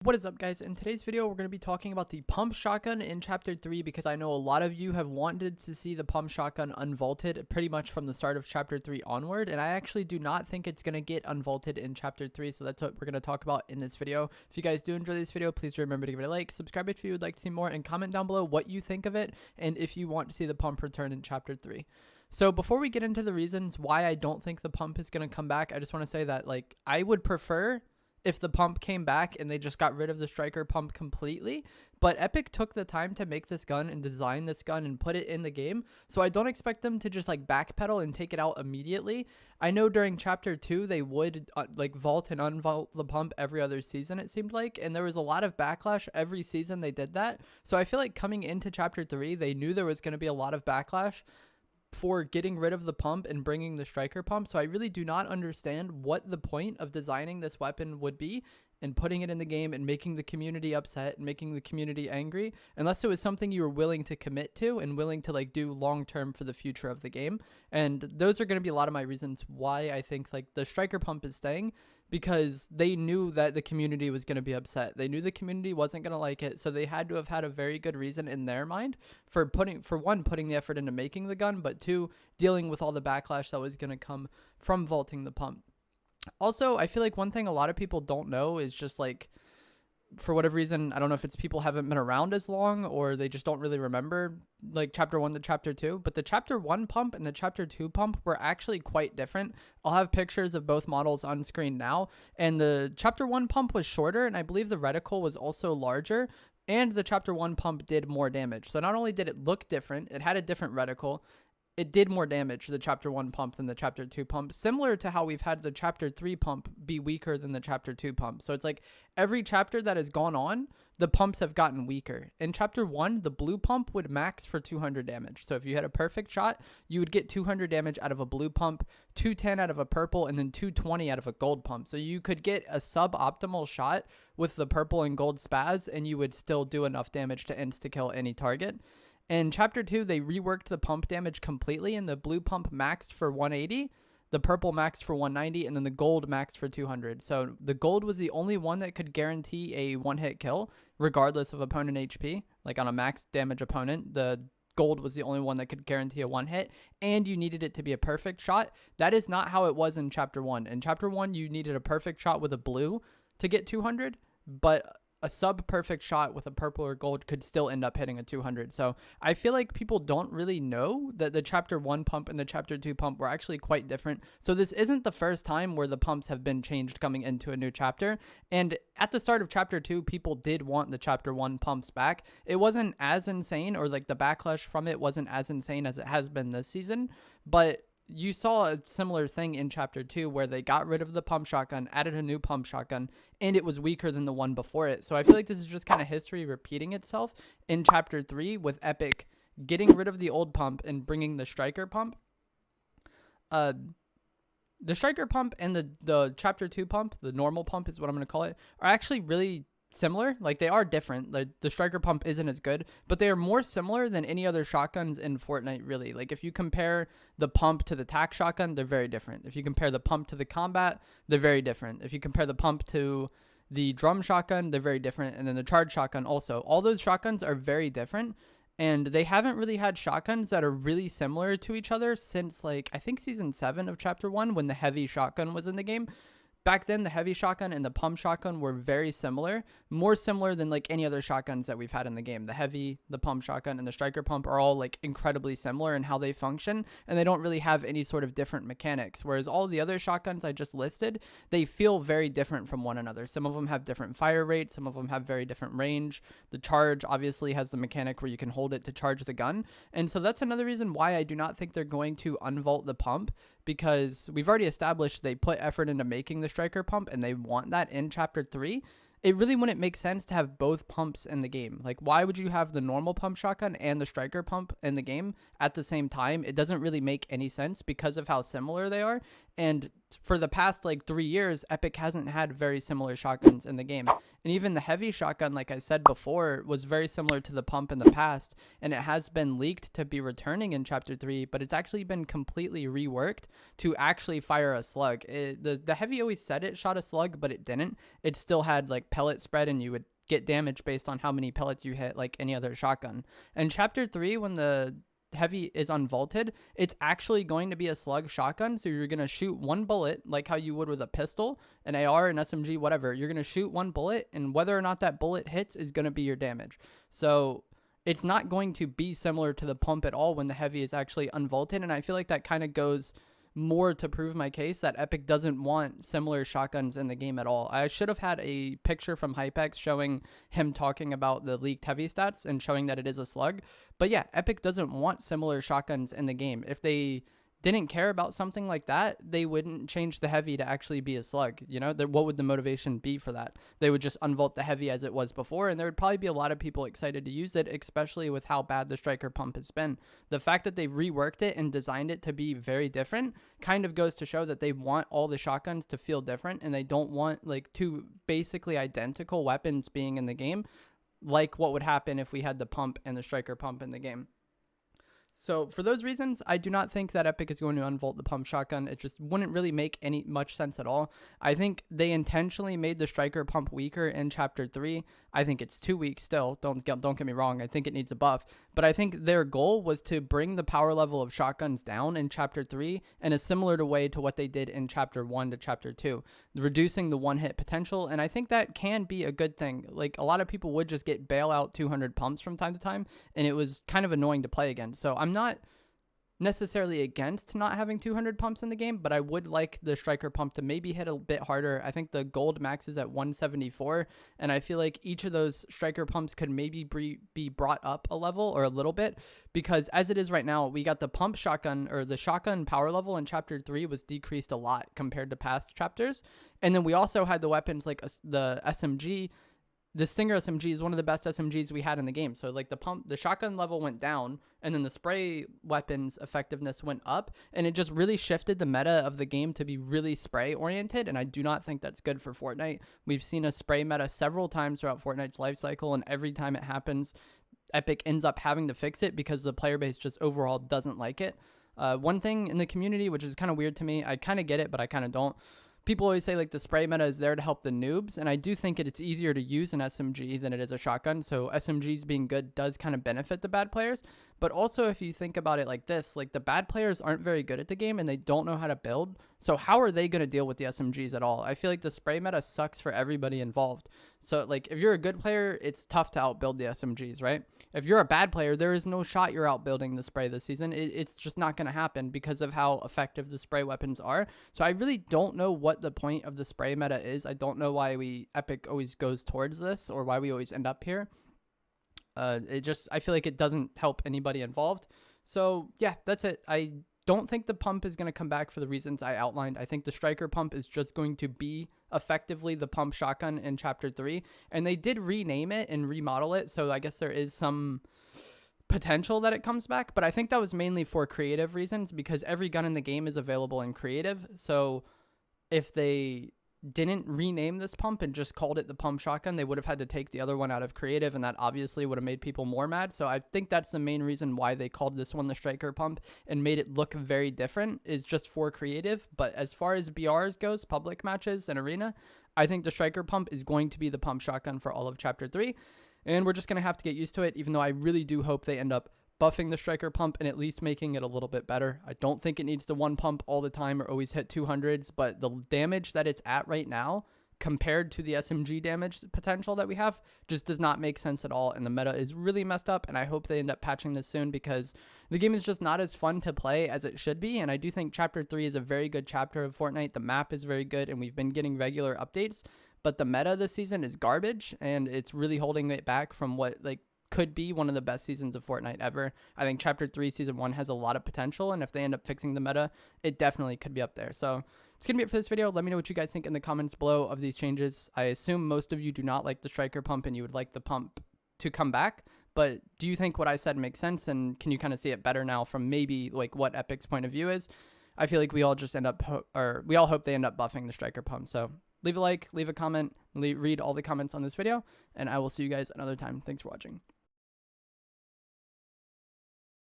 What is up, guys? In today's video, we're going to be talking about the pump shotgun in chapter 3 because I know a lot of you have wanted to see the pump shotgun unvaulted pretty much from the start of chapter 3 onward, and I actually do not think it's going to get unvaulted in chapter 3, so that's what we're going to talk about in this video. If you guys do enjoy this video, please remember to give it a like, subscribe if you would like to see more, and comment down below what you think of it and if you want to see the pump return in chapter 3. So before we get into the reasons why I don't think the pump is going to come back, I just want to say that I would prefer if the pump came back and they just got rid of the striker pump completely, but Epic took the time to make this gun and design this gun and put it in the game, so I don't expect them to just backpedal and take it out immediately. I know during chapter 2 they would vault and unvault the pump every other season, it seemed like, and there was a lot of backlash every season they did that. So I feel like coming into chapter 3 they knew there was going to be a lot of backlash for getting rid of the pump and bringing the striker pump. So I really do not understand what the point of designing this weapon would be and putting it in the game and making the community upset and making the community angry, unless it was something you were willing to commit to and willing to do long term for the future of the game. And those are going to be a lot of my reasons why I think the striker pump is staying, because they knew that the community was going to be upset. They knew the community wasn't going to like it, so they had to have had a very good reason in their mind for putting the effort into making the gun, but two, dealing with all the backlash that was going to come from vaulting the pump. Also, I feel like one thing a lot of people don't know is just for whatever reason, I don't know if it's people haven't been around as long or they just don't really remember chapter 1 to chapter 2, but the chapter 1 pump and the chapter 2 pump were actually quite different. I'll have pictures of both models on screen now, and the chapter 1 pump was shorter, and I believe the reticle was also larger, and the chapter 1 pump did more damage. So not only did it look different, it had a different reticle, it did more damage to the chapter 1 pump than the chapter 2 pump, similar to how we've had the chapter 3 pump be weaker than the chapter 2 pump. So it's every chapter that has gone on, the pumps have gotten weaker. In chapter 1, the blue pump would max for 200 damage. So if you had a perfect shot, you would get 200 damage out of a blue pump, 210 out of a purple, and then 220 out of a gold pump. So you could get a suboptimal shot with the purple and gold spaz, and you would still do enough damage to insta-kill any target. In chapter 2, they reworked the pump damage completely, and the blue pump maxed for 180, the purple maxed for 190, and then the gold maxed for 200. So the gold was the only one that could guarantee a one-hit kill, regardless of opponent HP. On a max damage opponent, the gold was the only one that could guarantee a one-hit, and you needed it to be a perfect shot. That is not how it was in chapter 1. In chapter 1, you needed a perfect shot with a blue to get 200, but a sub-perfect shot with a purple or gold could still end up hitting a 200. So I feel like people don't really know that the chapter 1 pump and the chapter 2 pump were actually quite different. So this isn't the first time where the pumps have been changed coming into a new chapter. And at the start of chapter 2, people did want the chapter 1 pumps back. It wasn't as insane, or the backlash from it wasn't as insane as it has been this season, but you saw a similar thing in chapter 2 where they got rid of the pump shotgun, added a new pump shotgun, and it was weaker than the one before it. So I feel like this is just kind of history repeating itself in chapter 3 with Epic getting rid of the old pump and bringing the striker pump. The striker pump and the chapter 2 pump, the normal pump is what I'm going to call it, are actually really similar. They are different. The striker pump isn't as good, but they are more similar than any other shotguns in Fortnite, really. If you compare the pump to the tac shotgun, they're very different. If you compare the pump to the combat, they're very different. If you compare the pump to the drum shotgun, they're very different. And then the charge shotgun also. All those shotguns are very different, and they haven't really had shotguns that are really similar to each other since I think season 7 of chapter 1, when the heavy shotgun was in the game. Back then, the heavy shotgun and the pump shotgun were very similar, more similar than any other shotguns that we've had in the game. The heavy, the pump shotgun, and the striker pump are all incredibly similar in how they function, and they don't really have any sort of different mechanics. Whereas all the other shotguns I just listed, they feel very different from one another. Some of them have different fire rates, some of them have very different range. The charge obviously has the mechanic where you can hold it to charge the gun, and so that's another reason why I do not think they're going to unvault the pump, because we've already established they put effort into making the striker pump and they want that in chapter 3. It really wouldn't make sense to have both pumps in the game. Why would you have the normal pump shotgun and the striker pump in the game at the same time? It doesn't really make any sense because of how similar they are. And for the past like 3 years, Epic hasn't had very similar shotguns in the game. And even the heavy shotgun, like I said before, was very similar to the pump in the past. And it has been leaked to be returning in Chapter 3, but it's actually been completely reworked to actually fire a slug. The heavy always said it shot a slug, but it didn't. It still had like pellet spread, and you would get damage based on how many pellets you hit, like any other shotgun. And Chapter 3, when the heavy is unvaulted, it's actually going to be a slug shotgun. So you're going to shoot one bullet like how you would with a pistol, an AR, an SMG, whatever. You're going to shoot one bullet, and whether or not that bullet hits is going to be your damage. So it's not going to be similar to the pump at all when the heavy is actually unvaulted. And I feel like that kind of goes more to prove my case that Epic doesn't want similar shotguns in the game at all. I should have had a picture from Hypex showing him talking about the leaked heavy stats and showing that it is a slug. But yeah, Epic doesn't want similar shotguns in the game. If they didn't care about something like that, they wouldn't change the heavy to actually be a slug. You know, what would the motivation be for that? They would just unvault the heavy as it was before, and there would probably be a lot of people excited to use it, especially with how bad the striker pump has been. The fact that they've reworked it and designed it to be very different kind of goes to show that they want all the shotguns to feel different, and they don't want like two basically identical weapons being in the game, like what would happen if we had the pump and the striker pump in the game. So for those reasons, I do not think that Epic is going to unvault the pump shotgun. It just wouldn't really make much sense at all. I think they intentionally made the striker pump weaker in Chapter 3. I think it's too weak still. Don't get me wrong. I think it needs a buff. But I think their goal was to bring the power level of shotguns down in Chapter 3 in a similar way to what they did in Chapter 1 to Chapter 2, reducing the one-hit potential. And I think that can be a good thing. Like, a lot of people would just get bailout 200 pumps from time to time, and it was kind of annoying to play against. So I'm not necessarily against not having 200 pumps in the game, but I would like the striker pump to maybe hit a bit harder. I think the gold max is at 174, and I feel like each of those striker pumps could maybe be brought up a level or a little bit, because as it is right now, we got the pump shotgun, or the shotgun power level in Chapter 3 was decreased a lot compared to past chapters. And then we also had the weapons like the SMG. The Stinger SMG is one of the best SMGs we had in the game. So like the shotgun level went down, and then the spray weapons effectiveness went up, and it just really shifted the meta of the game to be really spray oriented. And I do not think that's good for Fortnite. We've seen a spray meta several times throughout Fortnite's life cycle, and every time it happens, Epic ends up having to fix it because the player base just overall doesn't like it. One thing in the community, which is kind of weird to me, I kind of get it, but I kind of don't. People always say like the spray meta is there to help the noobs, and I do think it's easier to use an SMG than it is a shotgun, so SMGs being good does kind of benefit the bad players. But also, if you think about it like this, like the bad players aren't very good at the game and they don't know how to build, so how are they going to deal with the SMGs at all? I feel like the spray meta sucks for everybody involved. So like if you're a good player, it's tough to outbuild the SMGs, right? If you're a bad player, there is no shot you're outbuilding the spray this season. It's just not going to happen because of how effective the spray weapons are. So I really don't know what the point of the spray meta is. I don't know why Epic always goes towards this, or why we always end up here. I feel like it doesn't help anybody involved. So yeah, that's it. I don't think the pump is going to come back for the reasons I outlined. I think the striker pump is just going to be effectively the pump shotgun in Chapter 3. And they did rename it and remodel it, so I guess there is some potential that it comes back. But I think that was mainly for creative reasons, because every gun in the game is available in creative. So if they didn't rename this pump and just called it the pump shotgun, they would have had to take the other one out of creative, and that obviously would have made people more mad. So I think that's the main reason why they called this one the striker pump and made it look very different, is just for creative. But as far as BR goes, public matches and arena, I think the striker pump is going to be the pump shotgun for all of Chapter 3, and we're just going to have to get used to it, even though I really do hope they end up buffing the striker pump and at least making it a little bit better. I don't think it needs to one pump all the time or always hit 200s, but the damage that it's at right now compared to the SMG damage potential that we have just does not make sense at all, and the meta is really messed up, and I hope they end up patching this soon, because the game is just not as fun to play as it should be. And I do think Chapter 3 is a very good chapter of Fortnite. The map is very good, and we've been getting regular updates, but the meta this season is garbage, and it's really holding it back from what could be one of the best seasons of Fortnite ever. I think Chapter 3 Season 1 has a lot of potential, and if they end up fixing the meta, it definitely could be up there. So it's going to be it for this video. Let me know what you guys think in the comments below of these changes. I assume most of you do not like the striker pump and you would like the pump to come back, but do you think what I said makes sense, and can you kind of see it better now from maybe like what Epic's point of view is? I feel like we all just end up, we all hope they end up buffing the striker pump. So leave a like, leave a comment, read all the comments on this video, and I will see you guys another time. Thanks for watching.